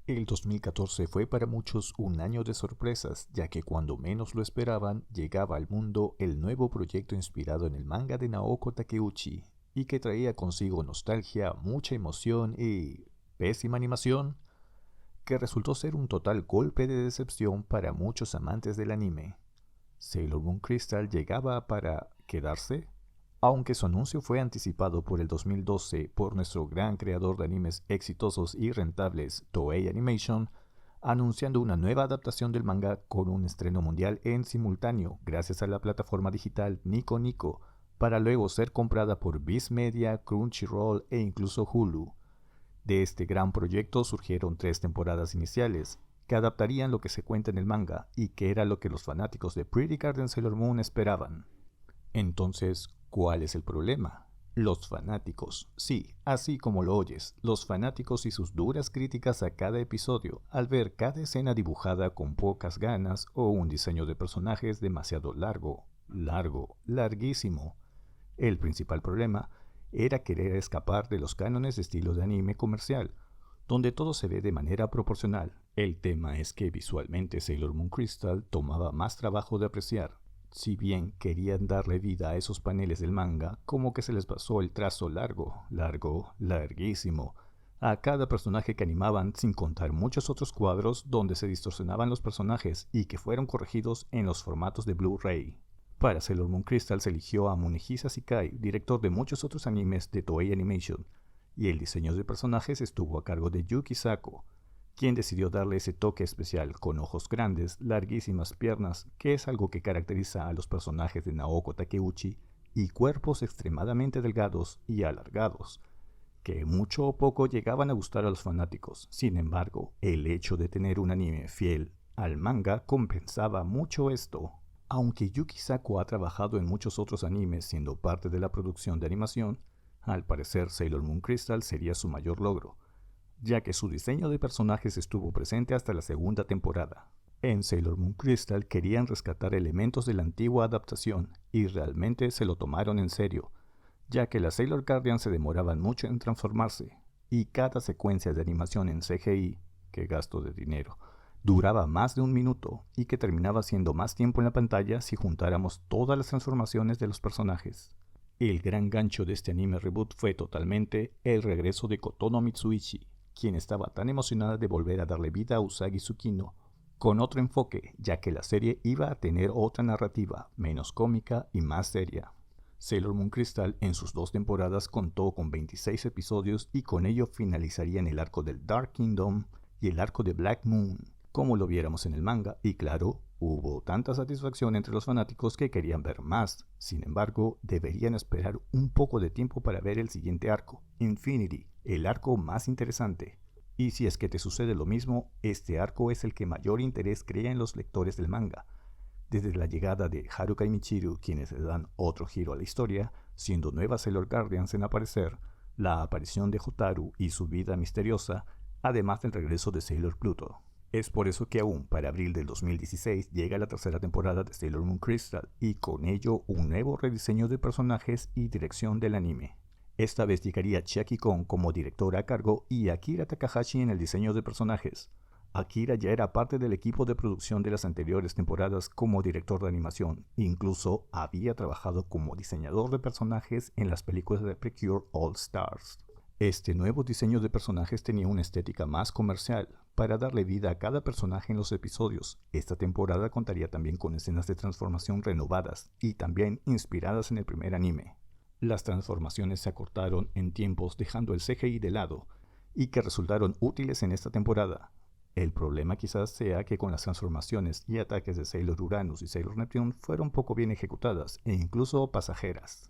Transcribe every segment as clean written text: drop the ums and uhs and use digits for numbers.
El 2014 fue para muchos un año de sorpresas, ya que cuando menos lo esperaban, llegaba al mundo el nuevo proyecto inspirado en el manga de Naoko Takeuchi, y que traía consigo nostalgia, mucha emoción y pésima animación, que resultó ser un total golpe de decepción para muchos amantes del anime. Sailor Moon Crystal llegaba para quedarse, aunque su anuncio fue anticipado por el 2012 por nuestro gran creador de animes exitosos y rentables, Toei Animation, anunciando una nueva adaptación del manga con un estreno mundial en simultáneo gracias a la plataforma digital Nico Nico, para luego ser comprada por Viz Media, Crunchyroll e incluso Hulu. De este gran proyecto surgieron 3 temporadas iniciales, que adaptarían lo que se cuenta en el manga y que era lo que los fanáticos de Pretty Garden Sailor Moon esperaban. Entonces, ¿cuál es el problema? Los fanáticos, sí, así como lo oyes, los fanáticos y sus duras críticas a cada episodio al ver cada escena dibujada con pocas ganas o un diseño de personajes demasiado larguísimo. El principal problema era querer escapar de los cánones de estilo de anime comercial, donde todo se ve de manera proporcional. El tema es que visualmente Sailor Moon Crystal tomaba más trabajo de apreciar. Si bien querían darle vida a esos paneles del manga, como que se les pasó el trazo larguísimo, a cada personaje que animaban, sin contar muchos otros cuadros donde se distorsionaban los personajes y que fueron corregidos en los formatos de Blu-ray. Para Sailor Moon Crystal se eligió a Munehisa Sakai, director de muchos otros animes de Toei Animation, y el diseño de personajes estuvo a cargo de Yuki Sako, quien decidió darle ese toque especial con ojos grandes, larguísimas piernas, que es algo que caracteriza a los personajes de Naoko Takeuchi, y cuerpos extremadamente delgados y alargados, que mucho o poco llegaban a gustar a los fanáticos. Sin embargo, el hecho de tener un anime fiel al manga compensaba mucho esto. Aunque Yuki Sako ha trabajado en muchos otros animes siendo parte de la producción de animación, al parecer Sailor Moon Crystal sería su mayor logro, ya que su diseño de personajes estuvo presente hasta la segunda temporada. En Sailor Moon Crystal querían rescatar elementos de la antigua adaptación y realmente se lo tomaron en serio, ya que las Sailor Guardian se demoraban mucho en transformarse y cada secuencia de animación en CGI, que gasto de dinero, duraba más de un minuto y que terminaba siendo más tiempo en la pantalla si juntáramos todas las transformaciones de los personajes. El gran gancho de este anime reboot fue totalmente el regreso de Kotono Mitsuishi, quien estaba tan emocionada de volver a darle vida a Usagi Tsukino, con otro enfoque, ya que la serie iba a tener otra narrativa, menos cómica y más seria. Sailor Moon Crystal en sus 2 temporadas contó con 26 episodios y con ello finalizarían el arco del Dark Kingdom y el arco de Black Moon, como lo viéramos en el manga, y claro, hubo tanta satisfacción entre los fanáticos que querían ver más. Sin embargo, deberían esperar un poco de tiempo para ver el siguiente arco, Infinity, el arco más interesante. Y si es que te sucede lo mismo, este arco es el que mayor interés crea en los lectores del manga. Desde la llegada de Haruka y Michiru, quienes le dan otro giro a la historia, siendo nuevas Sailor Guardians en aparecer, la aparición de Hotaru y su vida misteriosa, además del regreso de Sailor Pluto. Es por eso que aún para abril del 2016 llega la 3.ª temporada de Sailor Moon Crystal y con ello un nuevo rediseño de personajes y dirección del anime. Esta vez llegaría Chiaki Kon como directora a cargo y Akira Takahashi en el diseño de personajes. Akira ya era parte del equipo de producción de las anteriores temporadas como director de animación, incluso había trabajado como diseñador de personajes en las películas de Precure All Stars. Este nuevo diseño de personajes tenía una estética más comercial, para darle vida a cada personaje en los episodios. Esta temporada contaría también con escenas de transformación renovadas y también inspiradas en el primer anime. Las transformaciones se acortaron en tiempos dejando el CGI de lado y que resultaron útiles en esta temporada. El problema quizás sea que con las transformaciones y ataques de Sailor Uranus y Sailor Neptune fueron poco bien ejecutadas e incluso pasajeras.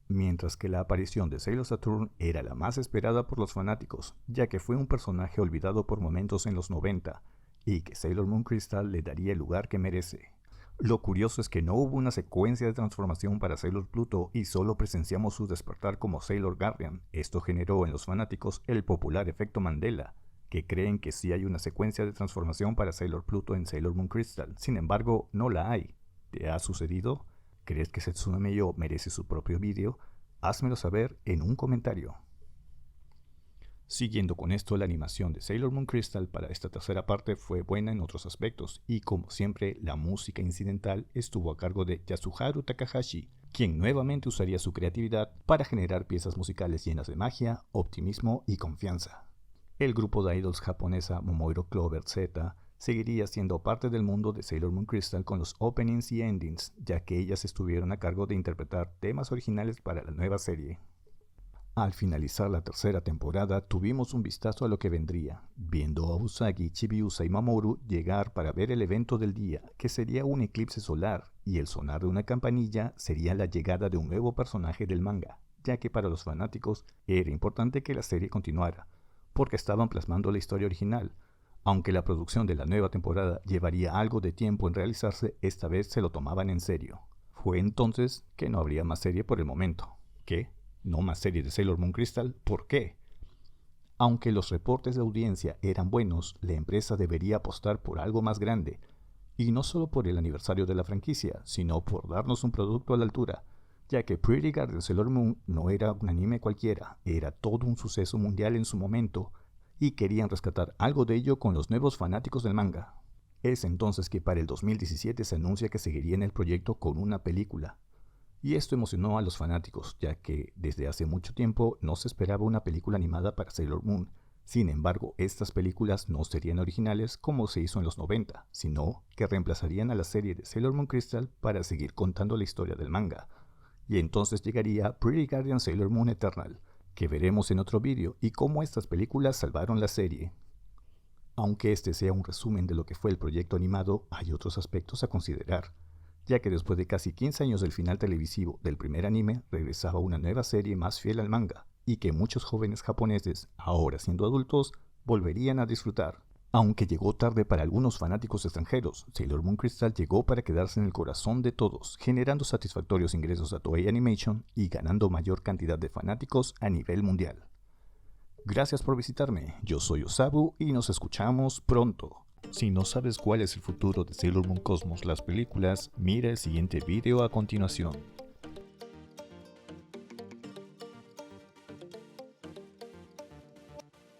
Mientras que la aparición de Sailor Saturn era la más esperada por los fanáticos, ya que fue un personaje olvidado por momentos en los 90, y que Sailor Moon Crystal le daría el lugar que merece. Lo curioso es que no hubo una secuencia de transformación para Sailor Pluto y solo presenciamos su despertar como Sailor Guardian. Esto generó en los fanáticos el popular efecto Mandela, que creen que sí hay una secuencia de transformación para Sailor Pluto en Sailor Moon Crystal. Sin embargo, no la hay. ¿Te ha sucedido? ¿Crees que Setsuna Meio merece su propio vídeo? Házmelo saber en un comentario. Siguiendo con esto, la animación de Sailor Moon Crystal para esta tercera parte fue buena en otros aspectos, y como siempre, la música incidental estuvo a cargo de Yasuharu Takahashi, quien nuevamente usaría su creatividad para generar piezas musicales llenas de magia, optimismo y confianza. El grupo de idols japonesa Momoiro Clover Z seguiría siendo parte del mundo de Sailor Moon Crystal con los openings y endings, ya que ellas estuvieron a cargo de interpretar temas originales para la nueva serie. Al finalizar la tercera temporada, tuvimos un vistazo a lo que vendría, viendo a Usagi, Chibiusa y Mamoru llegar para ver el evento del día, que sería un eclipse solar, y el sonar de una campanilla sería la llegada de un nuevo personaje del manga, ya que para los fanáticos era importante que la serie continuara, porque estaban plasmando la historia original. Aunque la producción de la nueva temporada llevaría algo de tiempo en realizarse, esta vez se lo tomaban en serio. Fue entonces que no habría más serie por el momento. ¿Qué? ¿No más serie de Sailor Moon Crystal? ¿Por qué? Aunque los reportes de audiencia eran buenos, la empresa debería apostar por algo más grande, y no solo por el aniversario de la franquicia, sino por darnos un producto a la altura, ya que Pretty Guardian Sailor Moon no era un anime cualquiera, era todo un suceso mundial en su momento, y querían rescatar algo de ello con los nuevos fanáticos del manga. Es entonces que para el 2017 se anuncia que seguirían el proyecto con una película. Y esto emocionó a los fanáticos, ya que desde hace mucho tiempo no se esperaba una película animada para Sailor Moon. Sin embargo, estas películas no serían originales como se hizo en los 90, sino que reemplazarían a la serie de Sailor Moon Crystal para seguir contando la historia del manga. Y entonces llegaría Pretty Guardian Sailor Moon Eternal, que veremos en otro vídeo, y cómo estas películas salvaron la serie. Aunque este sea un resumen de lo que fue el proyecto animado, hay otros aspectos a considerar, ya que después de casi 15 años del final televisivo del primer anime, regresaba una nueva serie más fiel al manga, y que muchos jóvenes japoneses, ahora siendo adultos, volverían a disfrutar. Aunque llegó tarde para algunos fanáticos extranjeros, Sailor Moon Crystal llegó para quedarse en el corazón de todos, generando satisfactorios ingresos a Toei Animation y ganando mayor cantidad de fanáticos a nivel mundial. Gracias por visitarme, yo soy Osabu y nos escuchamos pronto. Si no sabes cuál es el futuro de Sailor Moon Cosmos las películas, mira el siguiente video a continuación.